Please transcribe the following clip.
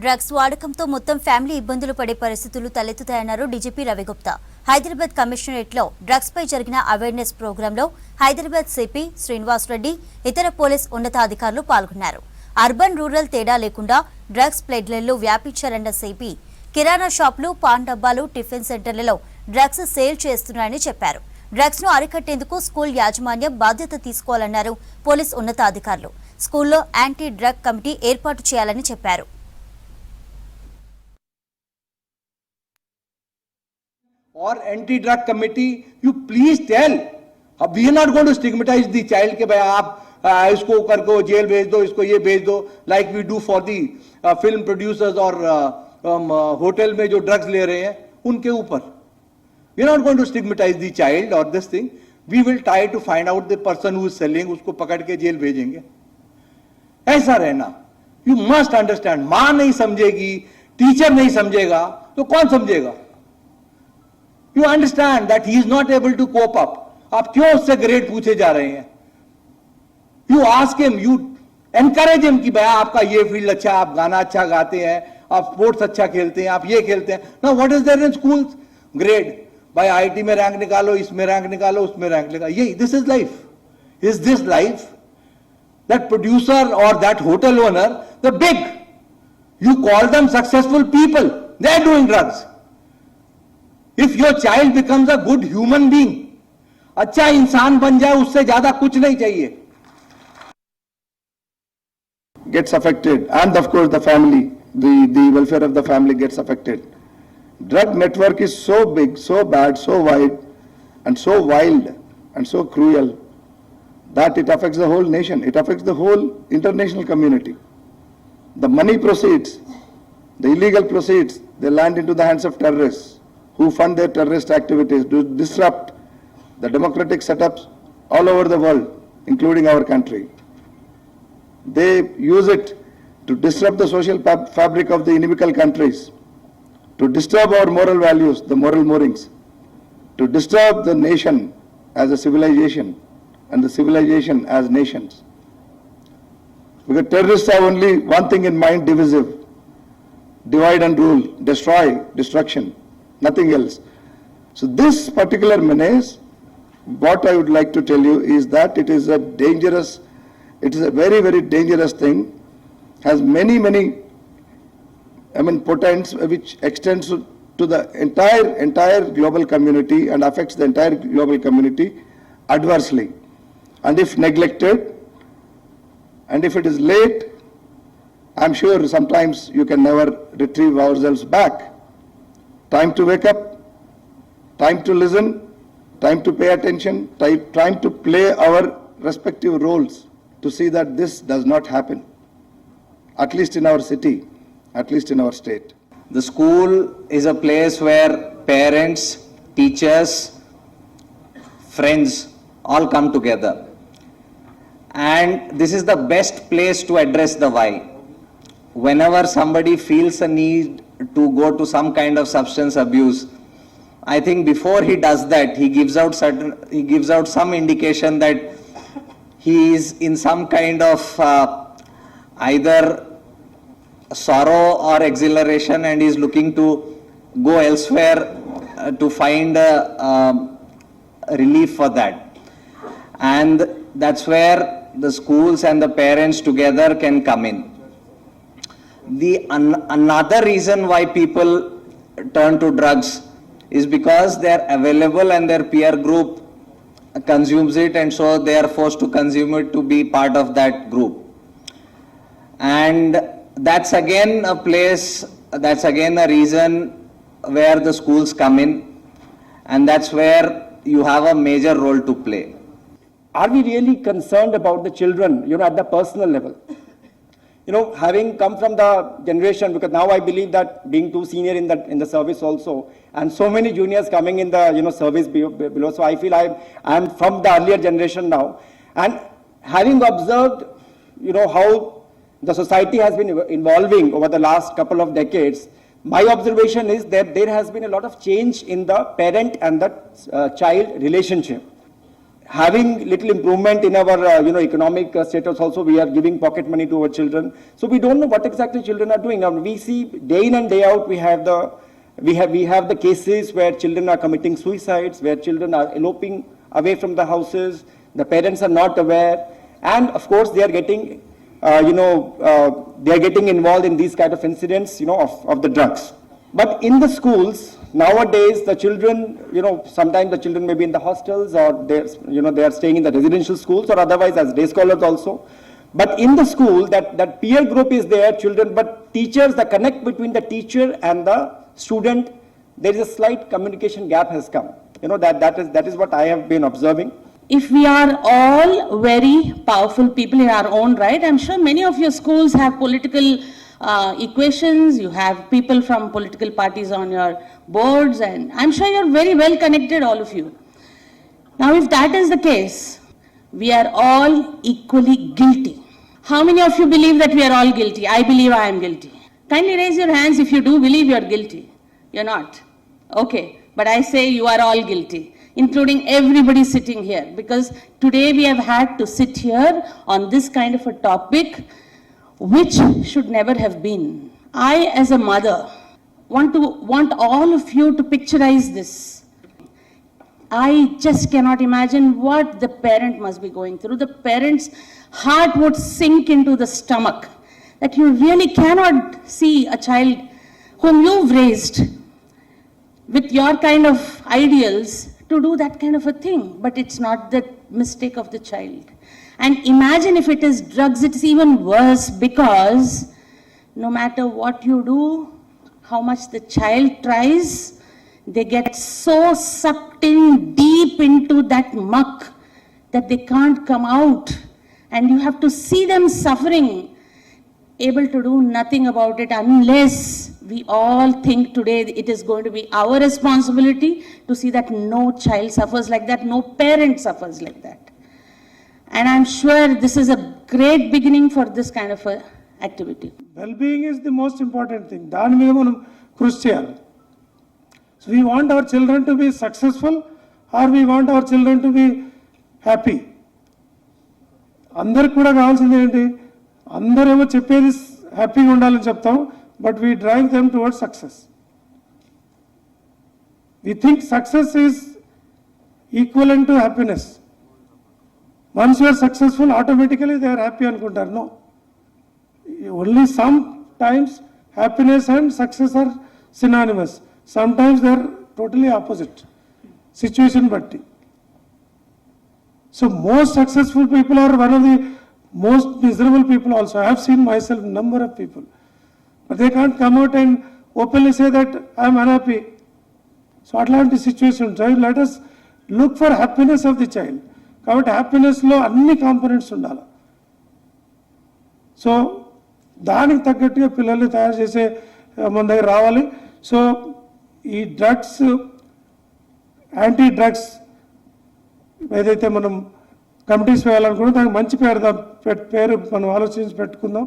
Drugs వాడకంతో మొత్తం family ఇబ్బందులు పడే పరిస్థితులు తలెత్తుతాయన్నారు డీజీపీ రవిగుప్తా. హైదరాబాద్ కమిషనరేట్ లో డ్రగ్స్ పై జరిగిన అవేర్నెస్ ప్రోగ్రామ్ లో హైదరాబాద్ సిపి శ్రీనివాస్ రెడ్డి, ఇతర పోలీస్ ఉన్నతాధికారులు పాల్గొన్నారు. అర్బన్ రూరల్ తేడా లేకుండా డ్రగ్స్ ప్లేడ్లలో వ్యాపించారన్న సిపి, కిరాణా షాపులు, పాన్ డబ్బాలు, టిఫిన్ సెంటర్లలో డ్రగ్స్ సేల్ చేస్తున్నారని చెప్పారు. డ్రగ్స్ ను అరికట్టేందుకు స్కూల్ యాజమాన్యం బాధ్యత తీసుకోవాలన్నారు పోలీస్ ఉన్నతాధికారులు. స్కూల్లో యాంటీ డ్రగ్ కమిటీ ఏర్పాటు చేయాలని చెప్పారు. Or anti-drug committee, you please tell. We are not going to stigmatize the child के भाई आप इसको कर को जेल भेज दो, इसको ये भेज दो, like we do for the film producers और होटल में जो drugs ले रहे हैं उनके ऊपर. We are not going to stigmatize the child or this thing. We will try to find out the person who is selling, उसको पकड़ के जेल भेजेंगे. ऐसा रहना. You must understand. माँ नहीं समझेगी, टीचर नहीं समझेगा, तो कौन समझेगा? You understand that he is not able to cope up. आप क्यों उससे ग्रेड पूछे जा रहे हैं? You ask him, you encourage him कि भाई आपका ये फील्ड अच्छा, आप गाना अच्छा गाते हैं, आप स्पोर्ट्स अच्छा खेलते हैं, आप ये खेलते हैं. Now what is there in schools? Grade. भाई IIT में रैंक निकालो, इसमें रैंक निकालो, उसमें रैंक निकालो. ये this is life. Is this life? That producer or that hotel owner, the big, you call them successful people. They are doing drugs. If your child becomes a good human being, अच्छा इंसान बन जाए, उससे ज्यादा कुछ नहीं चाहिए. Gets affected, and of course the family, the welfare of the family gets affected. Drug network is so big, so bad, so wide, and so wild, and so cruel that it affects the whole nation. It affects the whole international community. The money proceeds, the illegal proceeds, they land into the hands of terrorists who fund their terrorist activities to disrupt the democratic setups all over the world, including our country. They use it to disrupt the social fabric of the inimical countries, to disturb our moral values, the moral moorings, to disturb the nation as a civilization and the civilization as nations. Because terrorists have only one thing in mind: divisive, divide and rule, destroy, destruction. Nothing else. So this particular menace, what I would like to tell you is that it is a very, very dangerous thing, has many, potents which extends to the entire global community and affects the entire global community adversely. And if neglected, and if it is late, I'm sure sometimes you can never retrieve ourselves back. Time to wake up, time to listen, time to pay attention, time to play our respective roles to see that this does not happen, at least in our city, at least in our state. The school is a place where parents, teachers, friends all come together. And this is the best place to address the why. Whenever somebody feels a need to go to some kind of substance abuse, I think before he does that, he gives out some indication that he is in some kind of either sorrow or exhilaration, and is looking to go elsewhere to find relief for that. And that's where the schools and the parents together can come in. Another reason why people turn to drugs is because they are available and their peer group consumes it, and so they are forced to consume it to be part of that group. And that's again a reason where the schools come in, and that's where you have a major role to play. Are we really concerned about the children, at the personal level? Having come from the generation, because now I believe that being too senior in the service also, and so many juniors coming in the service below, so I feel I'm from the earlier generation now, and having observed how the society has been evolving over the last couple of decades, my observation is that there has been a lot of change in the parent and the child relationship. having little improvement in our economic status also, we are giving pocket money to our children. So we don't know what exactly children are doing. Now we see day in and day out we have the cases where children are committing suicides, where children are eloping away from the houses, the parents are not aware, and of course they are getting they are getting involved in these kind of incidents, of the drugs. But in the schools nowadays, the children, sometimes the children may be in the hostels, or they are staying in the residential schools, or otherwise as day scholars also. But in the school, that peer group is there, children, but teachers, the connect between the teacher and the student, there is a slight communication gap has come. That is what I have been observing. If we are all very powerful people in our own right, I'm sure many of your schools have political equations, you have people from political parties on your boards, and I'm sure you're very well connected, all of you. Now, if that is the case, we are all equally guilty. How many of you believe that we are all guilty? I believe I am guilty. Kindly raise your hands if you do believe you are guilty. You're not. Okay. But I say you are all guilty, including everybody sitting here, because today we have had to sit here on this kind of a topic which should never have been. I, as a mother, want all of you to picturize this. I just cannot imagine what the parent must be going through. The parent's heart would sink into the stomach that you really cannot see a child whom you've raised with your kind of ideals to do that kind of a thing. But it's not the mistake of the child. And imagine if it is drugs, it's even worse, because no matter what you do, how much the child tries, they get so sucked in deep into that muck that they can't come out. And you have to see them suffering, able to do nothing about it, unless we all think today it is going to be our responsibility to see that no child suffers like that, no parent suffers like that. And I'm sure this is a great beginning for this kind of a activity. Well-being is the most important thing. దాని మీద మనం కృషి చేయాలి. So we want our children to be successful, or we want our children to be happy. అందరికి కూడా కావాల్సింది ఏంటి? అందరేమో చెప్పేది హ్యాపీగా ఉండాలని చెప్తాం, but we drive them towards success. We think success is equivalent to happiness. Once you are successful, automatically they are happy అనుకుంటారు. No. Only sometimes happiness and success are synonymous. Sometimes they are totally opposite. Situation batti. So most successful people are one of the most miserable people also. I have seen myself number of people. But they can't come out and openly say that I am unhappy. So atlanti situation, let us look for happiness of the child. కాబట్టి హ్యాపీనెస్లో అన్ని components ఉండాలి. So దానికి తగ్గట్టుగా పిల్లల్ని తయారు చేసే మన దగ్గర రావాలి. సో ఈ డ్రగ్స్, యాంటీ డ్రగ్స్ ఏదైతే మనం కమిటీస్ వేయాలనుకుంటే దానికి మంచి పేరు మనం ఆలోచించి పెట్టుకుందాం.